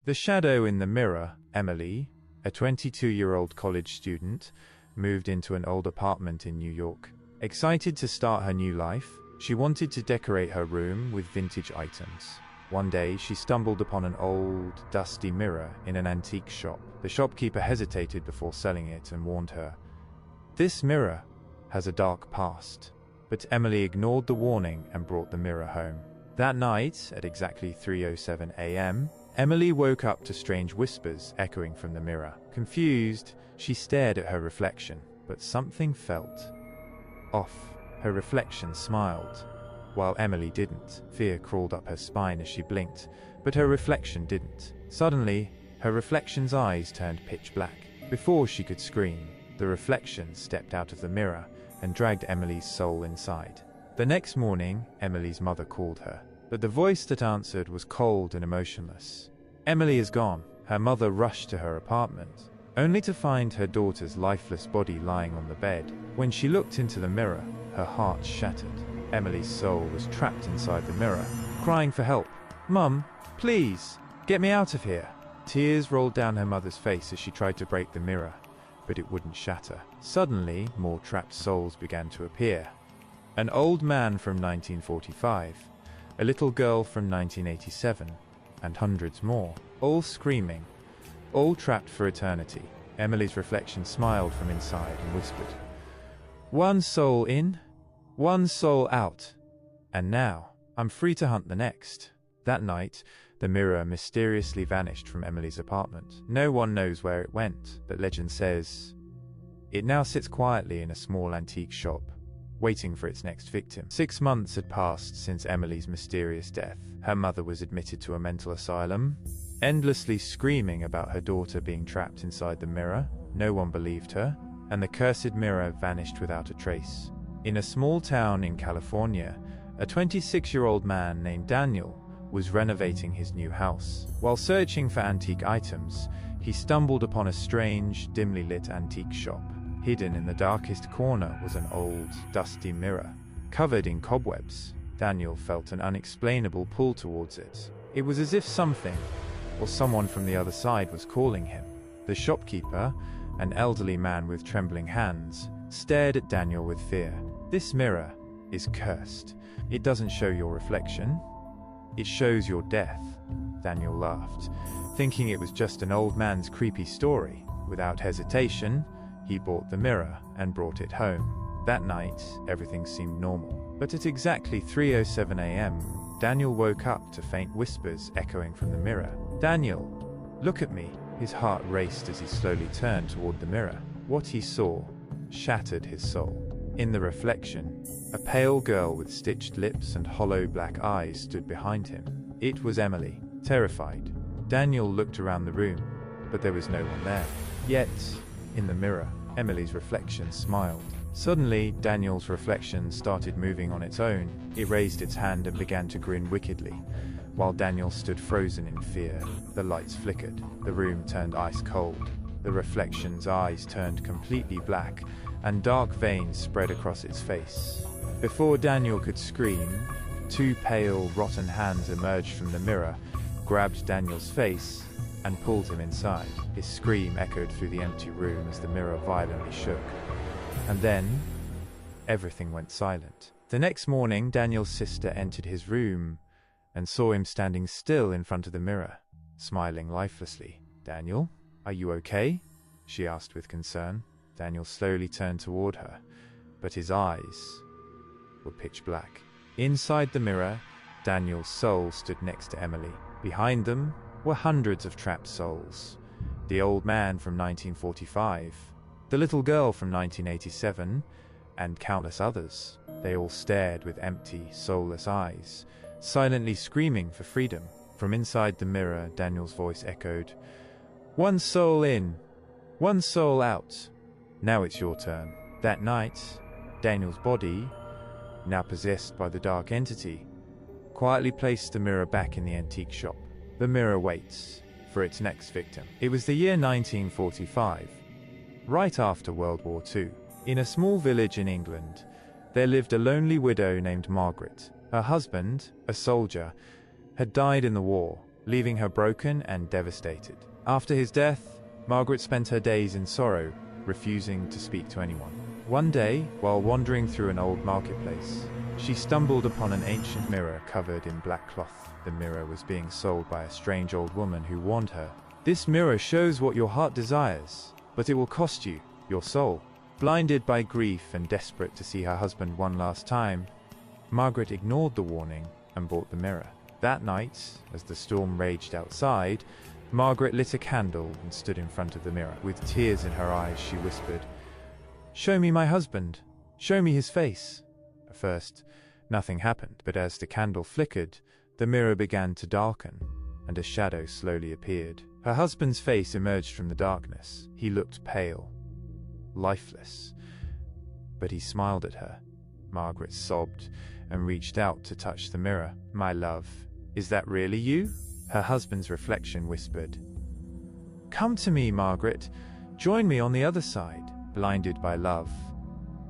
The shadow in the mirror. Emily, a 22-year-old college student, moved into an old apartment in New York. Excited to start her new life, she wanted to decorate her room with vintage items. One day, she stumbled upon an old, dusty mirror in an antique shop. The shopkeeper hesitated before selling it and warned her, "This mirror has a dark past." But Emily ignored the warning and brought the mirror home. That night, at exactly 3:07 a.m., Emily woke up to strange whispers echoing from the mirror. Confused, she stared at her reflection, but something felt off. Her reflection smiled, while Emily didn't. Fear crawled up her spine as she blinked, but her reflection didn't. Suddenly, her reflection's eyes turned pitch black. Before she could scream, the reflection stepped out of the mirror and dragged Emily's soul inside. The next morning, Emily's mother called her, but the voice that answered was cold and emotionless. "Emily is gone." Her mother rushed to her apartment, only to find her daughter's lifeless body lying on the bed. When she looked into the mirror, her heart shattered. Emily's soul was trapped inside the mirror, crying for help. "Mum, please, get me out of here." Tears rolled down her mother's face as she tried to break the mirror, but it wouldn't shatter. Suddenly, more trapped souls began to appear. An old man from 1945, a little girl from 1987, and hundreds more, all screaming, all trapped for eternity. Emily's reflection smiled from inside and whispered, "One soul in, one soul out, and now I'm free to hunt the next." That night, the mirror mysteriously vanished from Emily's apartment. No one knows where it went, but legend says it now sits quietly in a small antique shop, waiting for its next victim. 6 months had passed since Emily's mysterious death. Her mother was admitted to a mental asylum, endlessly screaming about her daughter being trapped inside the mirror. No one believed her, and the cursed mirror vanished without a trace. In a small town in California, a 26-year-old man named Daniel was renovating his new house. While searching for antique items, he stumbled upon a strange, dimly lit antique shop. Hidden in the darkest corner was an old, dusty mirror, covered in cobwebs. Daniel felt an unexplainable pull towards it. It was as if something, or someone from the other side, was calling him. The shopkeeper, an elderly man with trembling hands, stared at Daniel with fear. "This mirror is cursed. It doesn't show your reflection. It shows your death." Daniel laughed, thinking it was just an old man's creepy story. Without hesitation, he bought the mirror and brought it home. That night, everything seemed normal. But at exactly 3:07 a.m., Daniel woke up to faint whispers echoing from the mirror. "Daniel, look at me." His heart raced as he slowly turned toward the mirror. What he saw shattered his soul. In the reflection, a pale girl with stitched lips and hollow black eyes stood behind him. It was Emily. Terrified, Daniel looked around the room, but there was no one there. Yet, in the mirror, Emily's reflection smiled. Suddenly, Daniel's reflection started moving on its own. It raised its hand and began to grin wickedly, while Daniel stood frozen in fear. The lights flickered. The room turned ice cold. The reflection's eyes turned completely black, and dark veins spread across its face. Before Daniel could scream, 2 pale, rotten hands emerged from the mirror, grabbed Daniel's face, and pulled him inside. His scream echoed through the empty room as the mirror violently shook. And then, everything went silent. The next morning, Daniel's sister entered his room and saw him standing still in front of the mirror, smiling lifelessly. "Daniel, are you okay?" she asked with concern. Daniel slowly turned toward her, but his eyes were pitch black. Inside the mirror, Daniel's soul stood next to Emily. Behind them were hundreds of trapped souls. The old man from 1945, the little girl from 1987, and countless others. They all stared with empty, soulless eyes, silently screaming for freedom. From inside the mirror, Daniel's voice echoed, "One soul in, one soul out. Now it's your turn." That night, Daniel's body, now possessed by the dark entity, quietly placed the mirror back in the antique shop. The mirror waits for its next victim. It was the year 1945, right after World War II. In a small village in England, there lived a lonely widow named Margaret. Her husband, a soldier, had died in the war, leaving her broken and devastated. After his death, Margaret spent her days in sorrow, refusing to speak to anyone. One day, while wandering through an old marketplace, she stumbled upon an ancient mirror covered in black cloth. The mirror was being sold by a strange old woman who warned her, "This mirror shows what your heart desires, but it will cost you your soul." Blinded by grief and desperate to see her husband one last time, Margaret ignored the warning and bought the mirror. That night, as the storm raged outside, Margaret lit a candle and stood in front of the mirror. With tears in her eyes, she whispered, "Show me my husband. Show me his face." At first, nothing happened, but as the candle flickered, the mirror began to darken, and a shadow slowly appeared. Her husband's face emerged from the darkness. He looked pale, lifeless, but he smiled at her. Margaret sobbed and reached out to touch the mirror. "My love, is that really you?" Her husband's reflection whispered, "Come to me, Margaret. Join me on the other side." Blinded by love,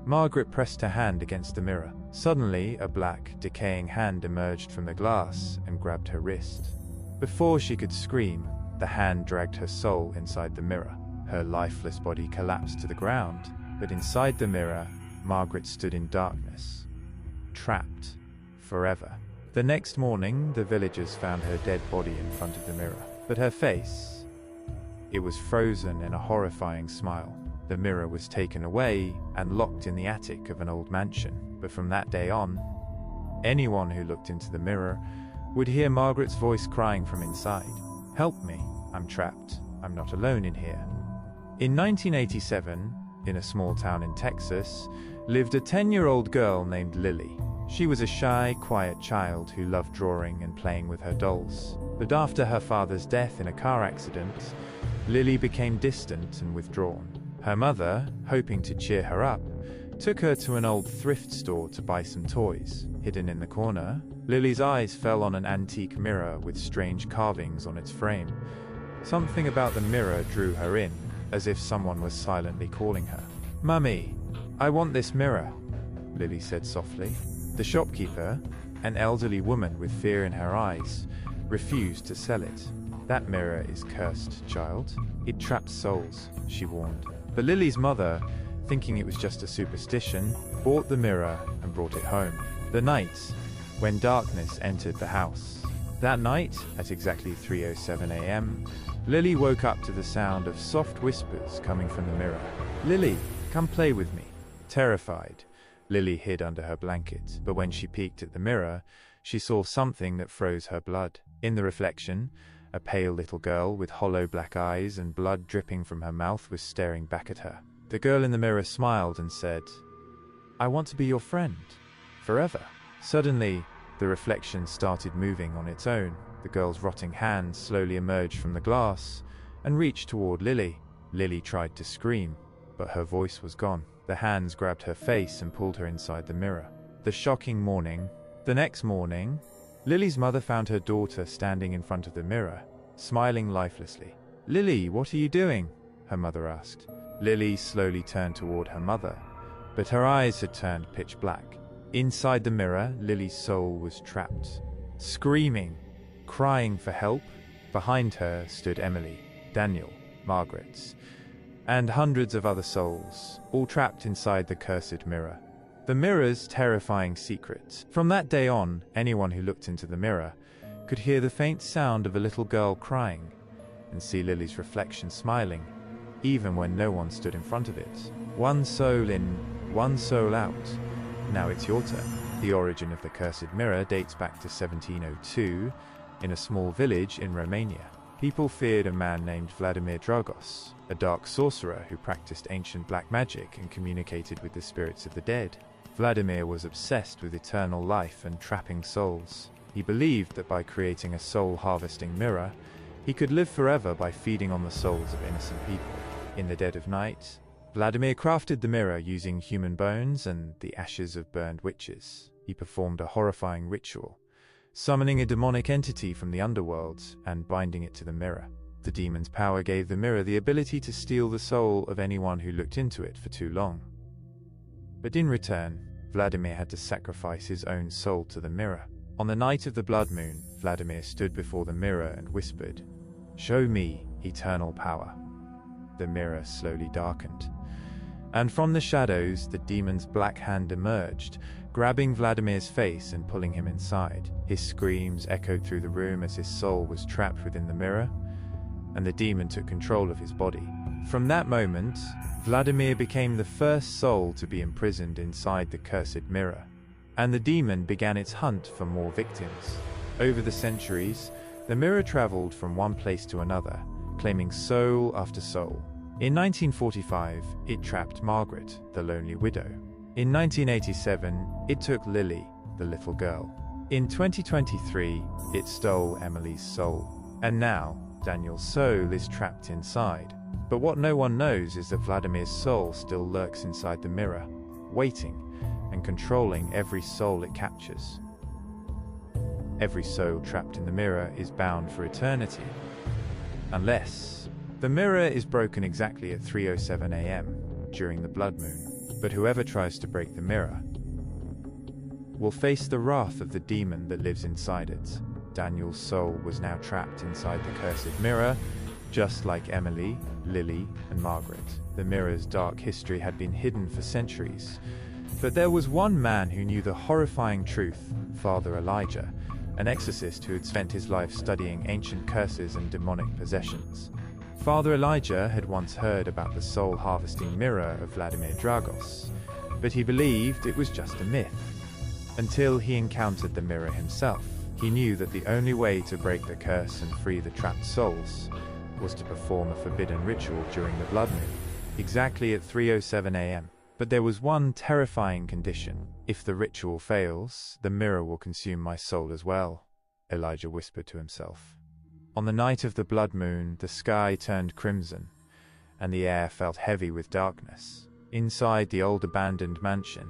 Margaret pressed her hand against the mirror. Suddenly, a black, decaying hand emerged from the glass and grabbed her wrist. Before she could scream, the hand dragged her soul inside the mirror. Her lifeless body collapsed to the ground, but inside the mirror, Margaret stood in darkness, trapped forever. The next morning, the villagers found her dead body in front of the mirror, but her face, it was frozen in a horrifying smile. The mirror was taken away and locked in the attic of an old mansion, but from that day on, anyone who looked into the mirror would hear Margaret's voice crying from inside, "Help me, I'm trapped, I'm not alone in here." In 1987, in a small town in Texas, lived a 10-year-old girl named Lily. She was a shy, quiet child who loved drawing and playing with her dolls. But after her father's death in a car accident, Lily became distant and withdrawn. Her mother, hoping to cheer her up, took her to an old thrift store to buy some toys. Hidden in the corner, Lily's eyes fell on an antique mirror with strange carvings on its frame. Something about the mirror drew her in, as if someone was silently calling her. "Mummy, I want this mirror," Lily said softly. The shopkeeper, an elderly woman with fear in her eyes, refused to sell it. "That mirror is cursed, child. It traps souls," she warned. But Lily's mother, thinking it was just a superstition, bought the mirror and brought it home. The night when darkness entered the house. That night, at exactly 3:07 a.m., Lily woke up to the sound of soft whispers coming from the mirror. "Lily, come play with me." Terrified, Lily hid under her blanket, but when she peeked at the mirror, she saw something that froze her blood. In the reflection, a pale little girl with hollow black eyes and blood dripping from her mouth was staring back at her. The girl in the mirror smiled and said, "I want to be your friend, forever." Suddenly, the reflection started moving on its own. The girl's rotting hands slowly emerged from the glass and reached toward Lily. Lily tried to scream, but her voice was gone. The hands grabbed her face and pulled her inside the mirror. The next morning, Lily's mother found her daughter standing in front of the mirror, smiling lifelessly. "Lily, what are you doing?" her mother asked. Lily slowly turned toward her mother, but her eyes had turned pitch black. Inside the mirror, Lily's soul was trapped, screaming, crying for help. Behind her stood Emily, Daniel, Margaret, and hundreds of other souls, all trapped inside the cursed mirror. The mirror's terrifying secret. From that day on, anyone who looked into the mirror could hear the faint sound of a little girl crying and see Lily's reflection smiling, even when no one stood in front of it. One soul in, one soul out. Now it's your turn. The origin of the cursed mirror dates back to 1702 in a small village in Romania. People feared a man named Vladimir Dragos, a dark sorcerer who practiced ancient black magic and communicated with the spirits of the dead. Vladimir was obsessed with eternal life and trapping souls. He believed that by creating a soul-harvesting mirror, he could live forever by feeding on the souls of innocent people. In the dead of night, Vladimir crafted the mirror using human bones and the ashes of burned witches. He performed a horrifying ritual, summoning a demonic entity from the underworld and binding it to the mirror. The demon's power gave the mirror the ability to steal the soul of anyone who looked into it for too long. But in return, Vladimir had to sacrifice his own soul to the mirror. On the night of the blood moon, Vladimir stood before the mirror and whispered, "Show me eternal power." The mirror slowly darkened, and from the shadows, the demon's black hand emerged, grabbing Vladimir's face and pulling him inside. His screams echoed through the room as his soul was trapped within the mirror, and the demon took control of his body. From that moment, Vladimir became the first soul to be imprisoned inside the cursed mirror, and the demon began its hunt for more victims. Over the centuries, the mirror traveled from one place to another, claiming soul after soul. In 1945, it trapped Margaret, the lonely widow. In 1987, it took Lily, the little girl. In 2023, it stole Emily's soul. And now, Daniel's soul is trapped inside. But what no one knows is that Vladimir's soul still lurks inside the mirror, waiting and controlling every soul it captures. Every soul trapped in the mirror is bound for eternity, unless the mirror is broken exactly at 3:07 a.m. during the blood moon. But whoever tries to break the mirror will face the wrath of the demon that lives inside it. Daniel's soul was now trapped inside the cursed mirror, just like Emily, Lily, and Margaret. The mirror's dark history had been hidden for centuries, but there was one man who knew the horrifying truth: Father Elijah, an exorcist who had spent his life studying ancient curses and demonic possessions. Father Elijah had once heard about the soul-harvesting mirror of Vladimir Dragos, but he believed it was just a myth. Until he encountered the mirror himself, he knew that the only way to break the curse and free the trapped souls was to perform a forbidden ritual during the blood moon, exactly at 3:07 a.m. But there was one terrifying condition. If the ritual fails, the mirror will consume my soul as well, Elijah whispered to himself. On the night of the blood moon, the sky turned crimson, and the air felt heavy with darkness. Inside the old abandoned mansion,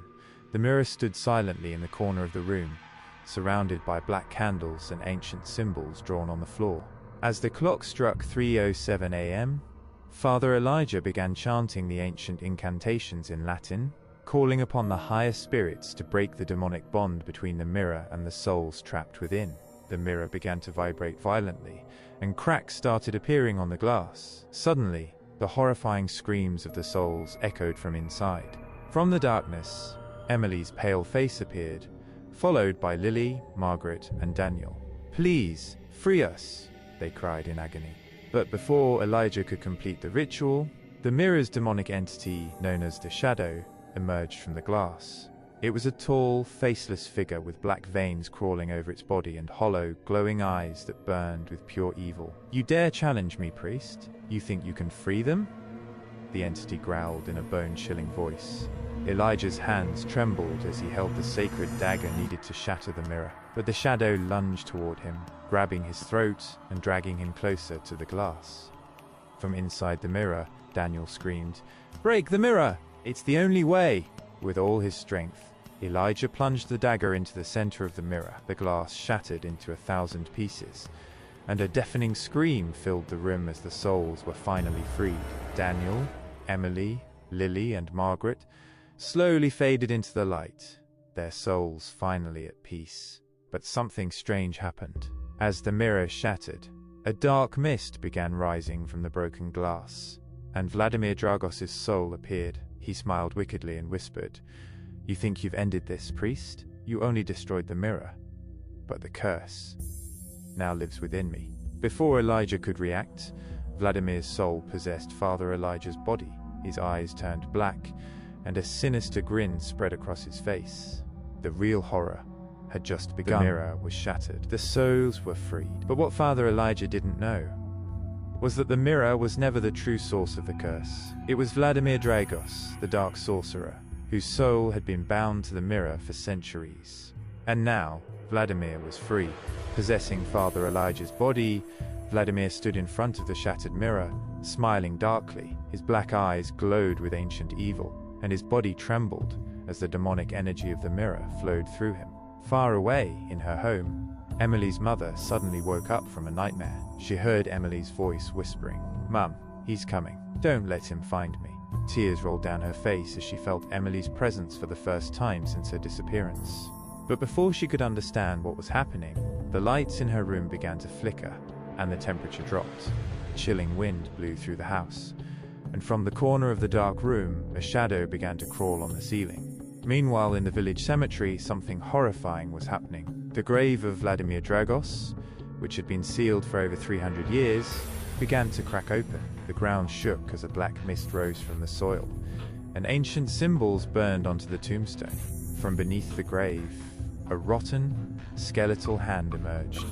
the mirror stood silently in the corner of the room, surrounded by black candles and ancient symbols drawn on the floor. As the clock struck 3:07 a.m., Father Elijah began chanting the ancient incantations in Latin, calling upon the higher spirits to break the demonic bond between the mirror and the souls trapped within. The mirror began to vibrate violently, and cracks started appearing on the glass. Suddenly, the horrifying screams of the souls echoed from inside. From the darkness, Emily's pale face appeared, followed by Lily, Margaret, and Daniel. "Please, free us," they cried in agony. But before Elijah could complete the ritual, the mirror's demonic entity, known as the Shadow, emerged from the glass. It was a tall, faceless figure with black veins crawling over its body and hollow, glowing eyes that burned with pure evil. "You dare challenge me, priest? You think you can free them?" The entity growled in a bone-chilling voice. Elijah's hands trembled as he held the sacred dagger needed to shatter the mirror. But the Shadow lunged toward him, grabbing his throat and dragging him closer to the glass. From inside the mirror, Daniel screamed, "Break the mirror! It's the only way!" With all his strength, Elijah plunged the dagger into the center of the mirror. The glass shattered into 1,000 pieces, and a deafening scream filled the room as the souls were finally freed. Daniel, Emily, Lily, and Margaret slowly faded into the light, their souls finally at peace. But something strange happened. As the mirror shattered, a dark mist began rising from the broken glass, and Vladimir Dragos's soul appeared. He smiled wickedly and whispered, "You think you've ended this, priest? You only destroyed the mirror. But the curse now lives within me." Before Elijah could react, Vladimir's soul possessed Father Elijah's body. His eyes turned black, and a sinister grin spread across his face. The real horror had just begun. The mirror was shattered. The souls were freed. But what Father Elijah didn't know was that the mirror was never the true source of the curse. It was Vladimir Dragos, the dark sorcerer, whose soul had been bound to the mirror for centuries. And now, Vladimir was free. Possessing Father Elijah's body, Vladimir stood in front of the shattered mirror, smiling darkly. His black eyes glowed with ancient evil, and his body trembled as the demonic energy of the mirror flowed through him. Far away, in her home, Emily's mother suddenly woke up from a nightmare. She heard Emily's voice whispering, "Mum, he's coming. Don't let him find me." Tears rolled down her face as she felt Emily's presence for the first time since her disappearance. But before she could understand what was happening, the lights in her room began to flicker, and the temperature dropped. A chilling wind blew through the house, and from the corner of the dark room, a shadow began to crawl on the ceiling. Meanwhile, in the village cemetery, something horrifying was happening. The grave of Vladimir Dragos, which had been sealed for over 300 years, began to crack open. The ground shook as a black mist rose from the soil, and ancient symbols burned onto the tombstone. From beneath the grave, a rotten, skeletal hand emerged,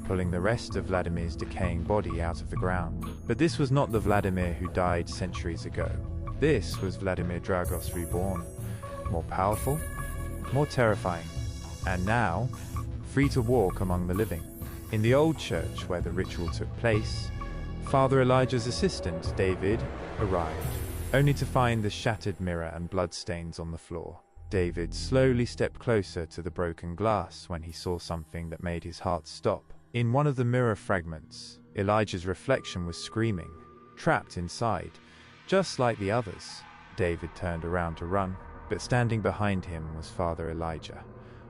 pulling the rest of Vladimir's decaying body out of the ground. But this was not the Vladimir who died centuries ago. This was Vladimir Dragos reborn, more powerful, more terrifying, and now, free to walk among the living. In the old church where the ritual took place, Father Elijah's assistant, David, arrived, only to find the shattered mirror and bloodstains on the floor. David slowly stepped closer to the broken glass when he saw something that made his heart stop. In one of the mirror fragments, Elijah's reflection was screaming, trapped inside, just like the others. David turned around to run, but standing behind him was Father Elijah,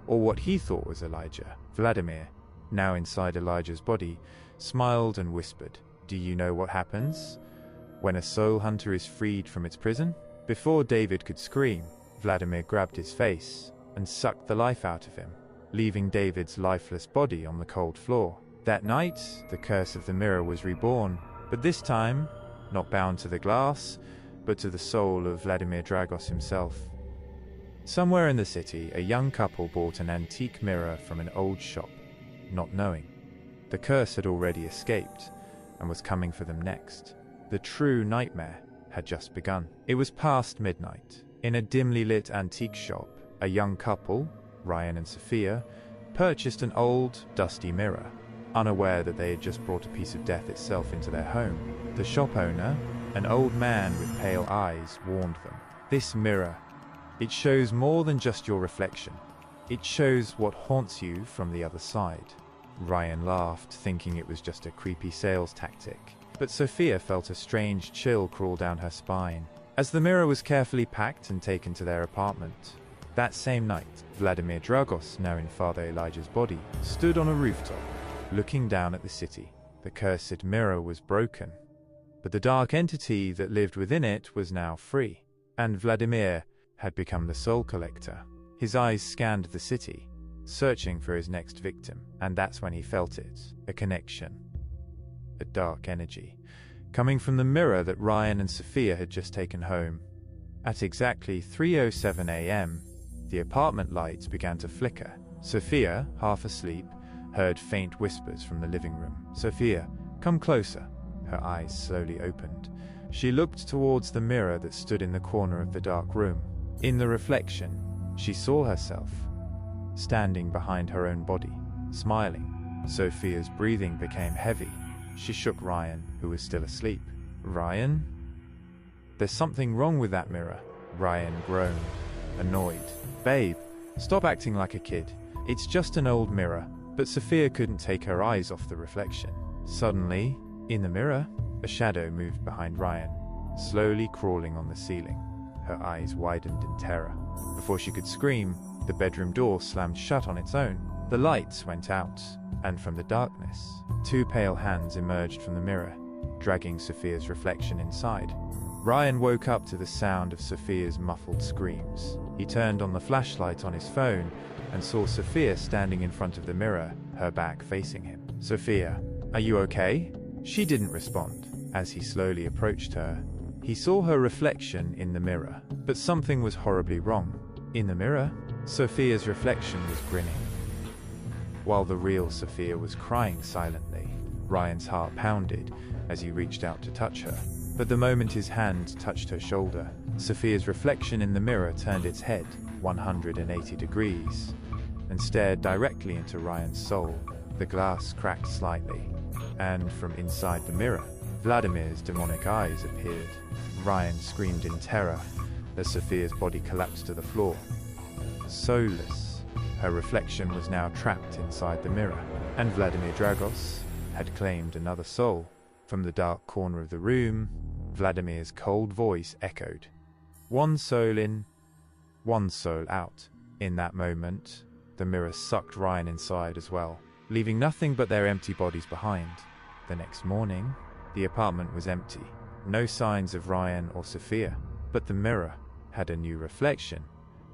or what he thought was Elijah. Vladimir, now inside Elijah's body, smiled and whispered, "Do you know what happens when a soul hunter is freed from its prison?" Before David could scream, Vladimir grabbed his face and sucked the life out of him, leaving David's lifeless body on the cold floor. That night, the curse of the mirror was reborn, but this time, not bound to the glass, but to the soul of Vladimir Dragos himself. Somewhere in the city, a young couple bought an antique mirror from an old shop, not knowing the curse had already escaped and was coming for them next. The true nightmare had just begun. It was past midnight. In a dimly lit antique shop, a young couple, Ryan and Sophia, purchased an old, dusty mirror, unaware that they had just brought a piece of death itself into their home. The shop owner, an old man with pale eyes, warned them. "This mirror, it shows more than just your reflection. It shows what haunts you from the other side." Ryan laughed, thinking it was just a creepy sales tactic, but Sophia felt a strange chill crawl down her spine as the mirror was carefully packed and taken to their apartment. That same night, Vladimir Dragos, now in Father Elijah's body, stood on a rooftop, looking down at the city. The cursed mirror was broken, but the dark entity that lived within it was now free, and Vladimir had become the soul collector. His eyes scanned the city, searching for his next victim, and that's when he felt it, a connection, a dark energy, coming from the mirror that Ryan and Sophia had just taken home. At exactly 3:07 a.m., the apartment lights began to flicker. Sophia, half asleep, heard faint whispers from the living room. "Sophia, come closer." Her eyes slowly opened. She looked towards the mirror that stood in the corner of the dark room. In the reflection, she saw herself, standing behind her own body, smiling. Sophia's breathing became heavy. She shook Ryan, who was still asleep. "Ryan? There's something wrong with that mirror." Ryan groaned, annoyed. "Babe, stop acting like a kid. It's just an old mirror." But Sophia couldn't take her eyes off the reflection. Suddenly, in the mirror, a shadow moved behind Ryan, slowly crawling on the ceiling. Her eyes widened in terror. Before she could scream, the bedroom door slammed shut on its own. The lights went out, and from the darkness, two pale hands emerged from the mirror, dragging Sophia's reflection inside. Ryan woke up to the sound of Sophia's muffled screams. He turned on the flashlight on his phone and saw Sophia standing in front of the mirror, her back facing him. "Sophia, are you okay?" She didn't respond. As he slowly approached her, he saw her reflection in the mirror, but something was horribly wrong. In the mirror, Sophia's reflection was grinning, while the real Sophia was crying silently. Ryan's heart pounded as he reached out to touch her, but the moment his hand touched her shoulder, Sophia's reflection in the mirror turned its head 180 degrees and stared directly into Ryan's soul. The glass cracked slightly, and from inside the mirror, Vladimir's demonic eyes appeared. Ryan screamed in terror as Sophia's body collapsed to the floor. Soulless, her reflection was now trapped inside the mirror, and Vladimir Dragos had claimed another soul. From the dark corner of the room, Vladimir's cold voice echoed, "One soul in, one soul out." In that moment, the mirror sucked Ryan inside as well, leaving nothing but their empty bodies behind. The next morning, the apartment was empty. No signs of Ryan or Sophia, but the mirror had a new reflection.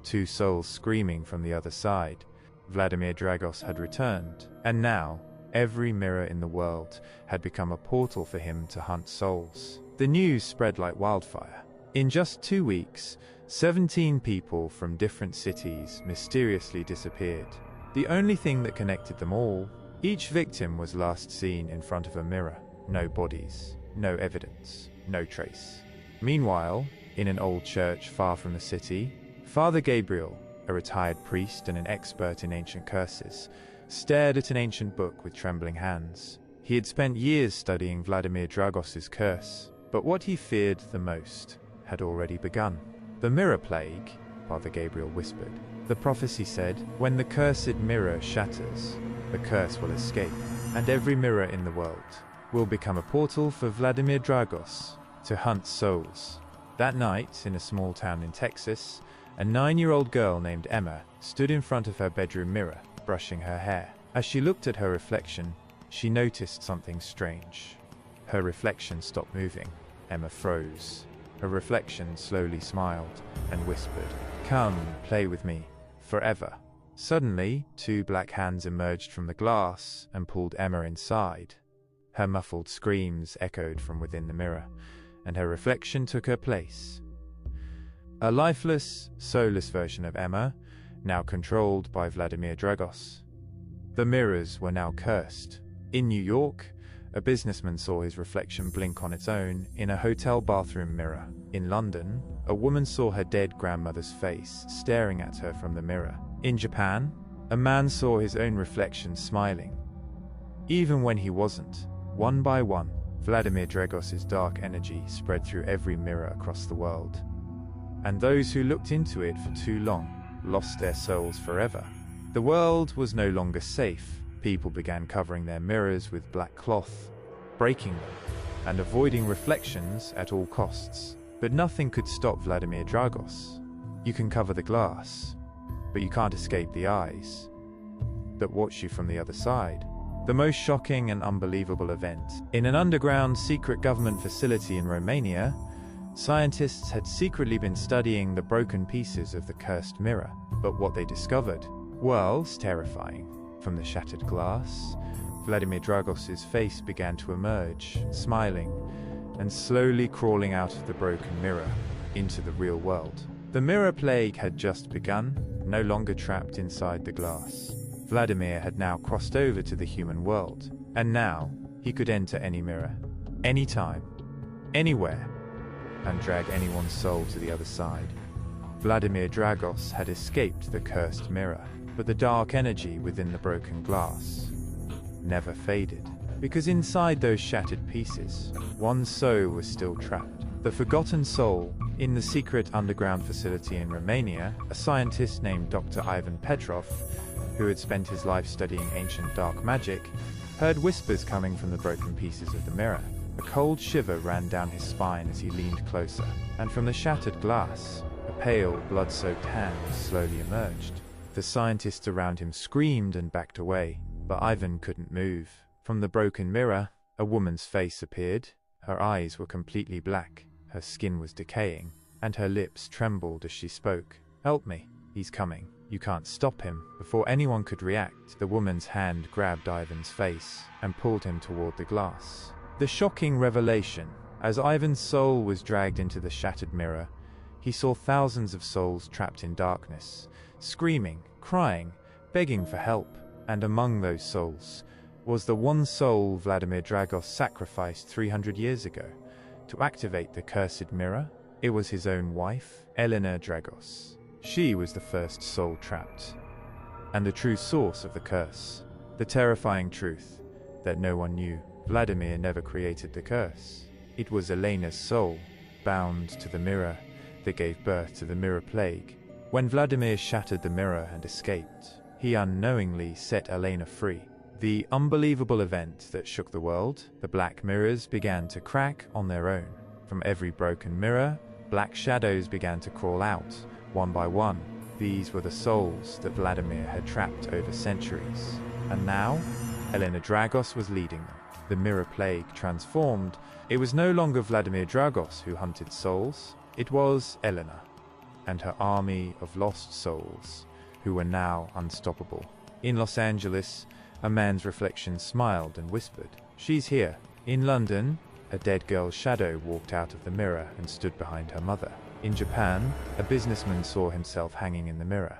Two souls screaming from the other side. Vladimir Dragos had returned, and now every mirror in the world had become a portal for him to hunt souls. The news spread like wildfire. In just 2 weeks, 17 people from different cities mysteriously disappeared. The only thing that connected them all, each victim was last seen in front of a mirror. No bodies, no evidence, no trace. Meanwhile, in an old church far from the city, Father Gabriel, a retired priest and an expert in ancient curses, stared at an ancient book with trembling hands. He had spent years studying Vladimir Dragos's curse, but what he feared the most had already begun. The mirror plague, Father Gabriel whispered. The prophecy said, when the cursed mirror shatters, the curse will escape, and every mirror in the world will become a portal for Vladimir Dragos to hunt souls. That night, in a small town in Texas, a 9-year-old girl named Emma stood in front of her bedroom mirror, brushing her hair. As she looked at her reflection, she noticed something strange. Her reflection stopped moving. Emma froze. Her reflection slowly smiled and whispered, "Come, play with me, forever." Suddenly, 2 black hands emerged from the glass and pulled Emma inside. Her muffled screams echoed from within the mirror, and her reflection took her place. A lifeless, soulless version of Emma, now controlled by Vladimir Dragos. The mirrors were now cursed. In New York, a businessman saw his reflection blink on its own in a hotel bathroom mirror. In London, a woman saw her dead grandmother's face staring at her from the mirror. In Japan, a man saw his own reflection smiling, even when he wasn't. One by one, Vladimir Dragos's dark energy spread through every mirror across the world. And those who looked into it for too long lost their souls forever. The world was no longer safe. People began covering their mirrors with black cloth, breaking them, and avoiding reflections at all costs. But nothing could stop Vladimir Dragos. You can cover the glass, but you can't escape the eyes that watch you from the other side. The most shocking and unbelievable event. In an underground secret government facility in Romania, scientists had secretly been studying the broken pieces of the cursed mirror. But what they discovered was terrifying. From the shattered glass, Vladimir Dragos's face began to emerge, smiling, and slowly crawling out of the broken mirror into the real world. The mirror plague had just begun, no longer trapped inside the glass. Vladimir had now crossed over to the human world, and now he could enter any mirror, anytime, anywhere, and drag anyone's soul to the other side. Vladimir Dragos had escaped the cursed mirror, but the dark energy within the broken glass never faded, because inside those shattered pieces, one soul was still trapped. The forgotten soul. In the secret underground facility in Romania, a scientist named Dr. Ivan Petrov, who had spent his life studying ancient dark magic, heard whispers coming from the broken pieces of the mirror. A cold shiver ran down his spine as he leaned closer, and from the shattered glass, a pale, blood-soaked hand slowly emerged. The scientists around him screamed and backed away, but Ivan couldn't move. From the broken mirror, a woman's face appeared. Her eyes were completely black, her skin was decaying, and her lips trembled as she spoke. "Help me, he's coming. You can't stop him." Before anyone could react, the woman's hand grabbed Ivan's face and pulled him toward the glass. The shocking revelation. As Ivan's soul was dragged into the shattered mirror, he saw thousands of souls trapped in darkness, screaming, crying, begging for help. And among those souls was the one soul Vladimir Dragos sacrificed 300 years ago to activate the cursed mirror. It was his own wife, Elena Dragos. She was the first soul trapped, and the true source of the curse. The terrifying truth that no one knew. Vladimir never created the curse. It was Elena's soul, bound to the mirror, that gave birth to the mirror plague. When Vladimir shattered the mirror and escaped, he unknowingly set Elena free. The unbelievable event that shook the world. The black mirrors began to crack on their own. From every broken mirror, black shadows began to crawl out, one by one, These were the souls that Vladimir had trapped over centuries. And now, Elena Dragos was leading them. The mirror plague transformed. It was no longer Vladimir Dragos who hunted souls. It was Elena and her army of lost souls who were now unstoppable. In Los Angeles, a man's reflection smiled and whispered, "She's here." In London, a dead girl's shadow walked out of the mirror and stood behind her mother. In Japan, a businessman saw himself hanging in the mirror,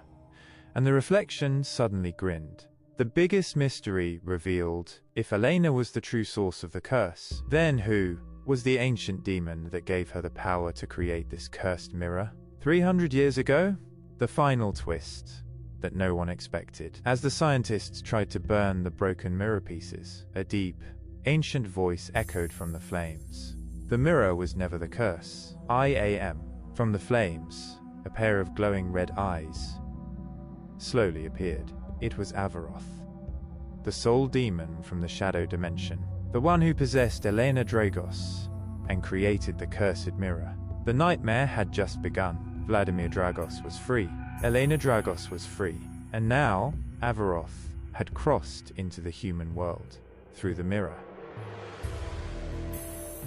and the reflection suddenly grinned. The biggest mystery revealed: if Elena was the true source of the curse, then who was the ancient demon that gave her the power to create this cursed mirror? 300 years ago, the final twist that no one expected. As the scientists tried to burn the broken mirror pieces, a deep, ancient voice echoed from the flames. The mirror was never the curse. I am. From the flames, a pair of glowing red eyes slowly appeared. It was Avaroth, the soul demon from the shadow dimension, the one who possessed Elena Dragos and created the cursed mirror. The nightmare had just begun. Vladimir Dragos was free. Elena Dragos was free. And now, Avaroth had crossed into the human world through the mirror.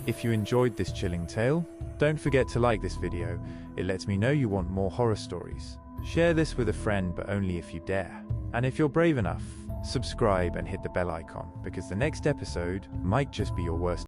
If you enjoyed this chilling tale, don't forget to like this video. It lets me know you want more horror stories. Share this with a friend, but only if you dare. And if you're brave enough, subscribe and hit the bell icon, because the next episode might just be your worst